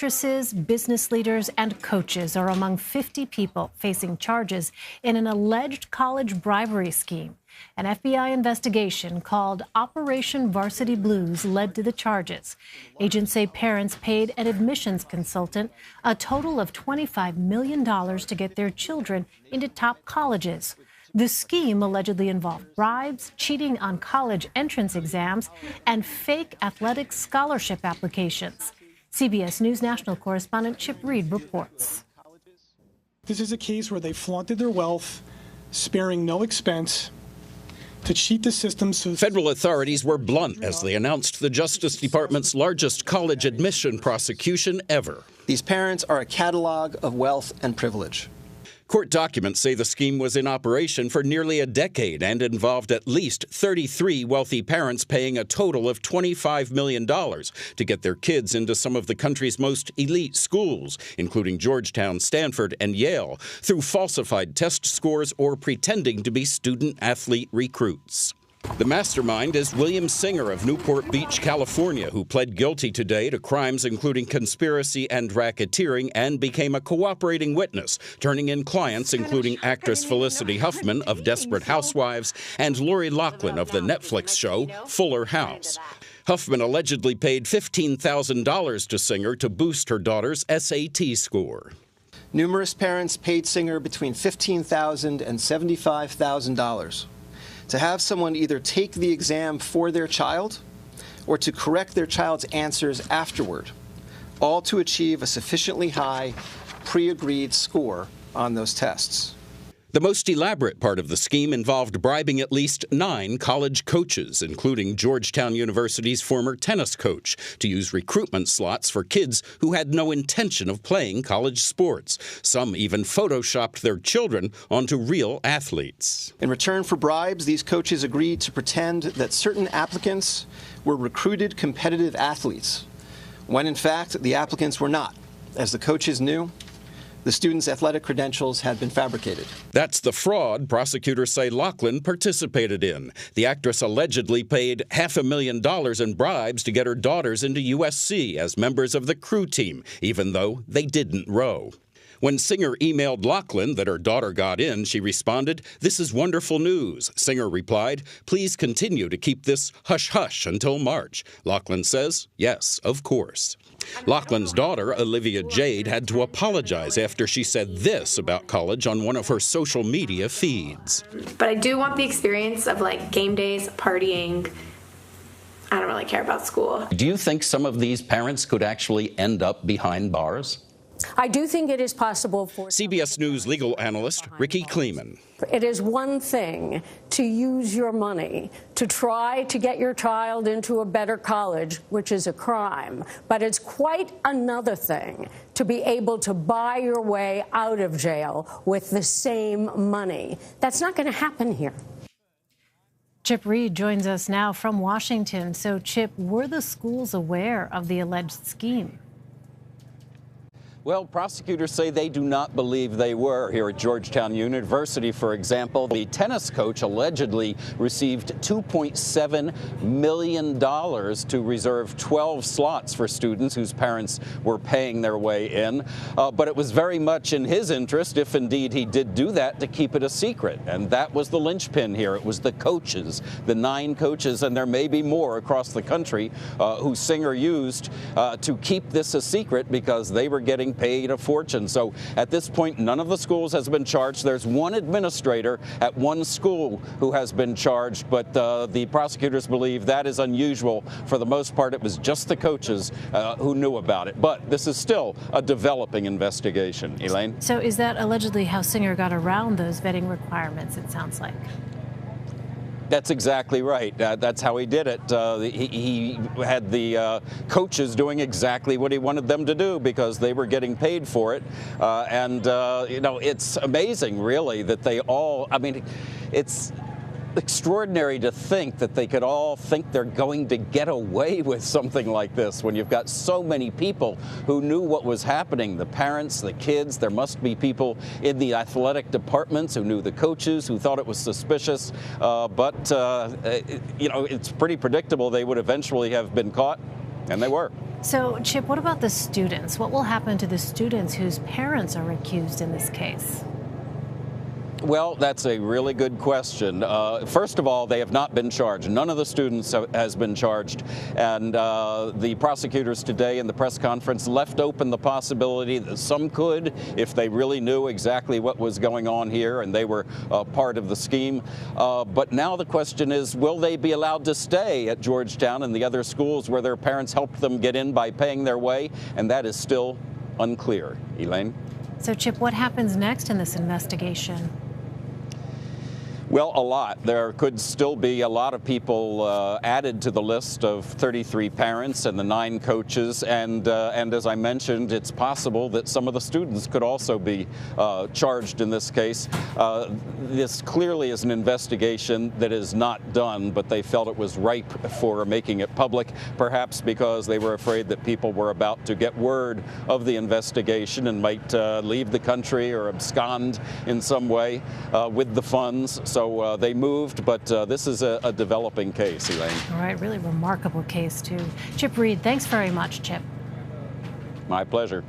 Actresses, business leaders, and coaches are among 50 people facing charges in an alleged college bribery scheme. An FBI investigation called Operation Varsity Blues led to the charges. Agents say parents paid an admissions consultant a total of $25 million to get their children into top colleges. The scheme allegedly involved bribes, cheating on college entrance exams, and fake athletic scholarship applications. CBS News national correspondent Chip Reid reports. This is a case where they flaunted their wealth, sparing no expense, to cheat the system. Federal authorities were blunt as they announced the Justice Department's largest college admission prosecution ever. These parents are a catalog of wealth and privilege. Court documents say the scheme was in operation for nearly a decade and involved at least 33 wealthy parents paying a total of $25 million to get their kids into some of the country's most elite schools, including Georgetown, Stanford, and Yale, through falsified test scores or pretending to be student-athlete recruits. The mastermind is William Singer of Newport Beach, California, who pled guilty today to crimes including conspiracy and racketeering and became a cooperating witness, turning in clients including actress Felicity Huffman of Desperate Housewives and Lori Loughlin of the Netflix show Fuller House. Huffman allegedly paid $15,000 to Singer to boost her daughter's SAT score. Numerous parents paid Singer between $15,000 and $75,000. to have someone either take the exam for their child or to correct their child's answers afterward, all to achieve a sufficiently high, pre-agreed score on those tests. The most elaborate part of the scheme involved bribing at least 9 college coaches, including Georgetown University's former tennis coach, to use recruitment slots for kids who had no intention of playing college sports. Some even photoshopped their children onto real athletes. In return for bribes, these coaches agreed to pretend that certain applicants were recruited competitive athletes, when in fact the applicants were not. As the coaches knew, the students' athletic credentials had been fabricated. That's the fraud prosecutors say Loughlin participated in. The actress allegedly paid $500,000 in bribes to get her daughters into USC as members of the crew team, even though they didn't row. When Singer emailed Loughlin that her daughter got in, she responded, "This is wonderful news." Singer replied, "Please continue to keep this hush-hush until March." Loughlin says, "Yes, of course." Loughlin's daughter, Olivia Jade, had to apologize after she said this about college on one of her social media feeds. But I do want the experience of like game days, partying. I don't really care about school. Do you think some of these parents could actually end up behind bars? I do think it is possible for CBS News legal analyst Ricky Kleeman. It is one thing to use your money to try to get your child into a better college, which is a crime, but it's quite another thing to be able to buy your way out of jail with the same money. That's not going to happen here. Chip Reid joins us now from Washington. So, Chip, were the schools aware of the alleged scheme? Well, prosecutors say they do not believe they were. Here at Georgetown University, for example, the tennis coach allegedly received $2.7 million to reserve 12 slots for students whose parents were paying their way in. But it was very much in his interest, if indeed he did do that, to keep it a secret. And that was the linchpin here. It was the coaches, the 9 coaches, and there may be more across the country, who Singer used to keep this a secret because they were getting paid a fortune. So at this point, none of the schools has been charged. There's one administrator at one school who has been charged, but the prosecutors believe that is unusual. For the most part, it was just the coaches who knew about it. But this is still a developing investigation. Elaine? So is that allegedly how Singer got around those vetting requirements, it sounds like? That's exactly right. That's how he did it. He had the coaches doing exactly what he wanted them to do because they were getting paid for it. You know, it's amazing, really, that they all, I mean, it's extraordinary to think that they could all think they're going to get away with something like this when you've got so many people who knew what was happening, the parents, the kids. There must be people in the athletic departments who knew the coaches, who thought it was suspicious. You know, it's pretty predictable they would eventually have been caught, and they were. So, Chip, what about the students? What will happen to the students whose parents are accused in this case? Well, that's a really good question. First of all, they have not been charged. None of the students has been charged. And the prosecutors today in the press conference left open the possibility that some could, if they really knew exactly what was going on here and they were part of the scheme. But now the question is, will they be allowed to stay at Georgetown and the other schools where their parents helped them get in by paying their way? And that is still unclear. Elaine? So, Chip, what happens next in this investigation? Well, a lot. There could still be a lot of people added to the list of 33 parents and the 9 coaches. And as I mentioned, it's possible that some of the students could also be charged in this case. This clearly is an investigation that is not done, but they felt it was ripe for making it public, perhaps because they were afraid that people were about to get word of the investigation and might leave the country or abscond in some way with the funds. So they moved, but this is a developing case, Elaine. All right, really remarkable case, too. Chip Reid, thanks very much, Chip. My pleasure.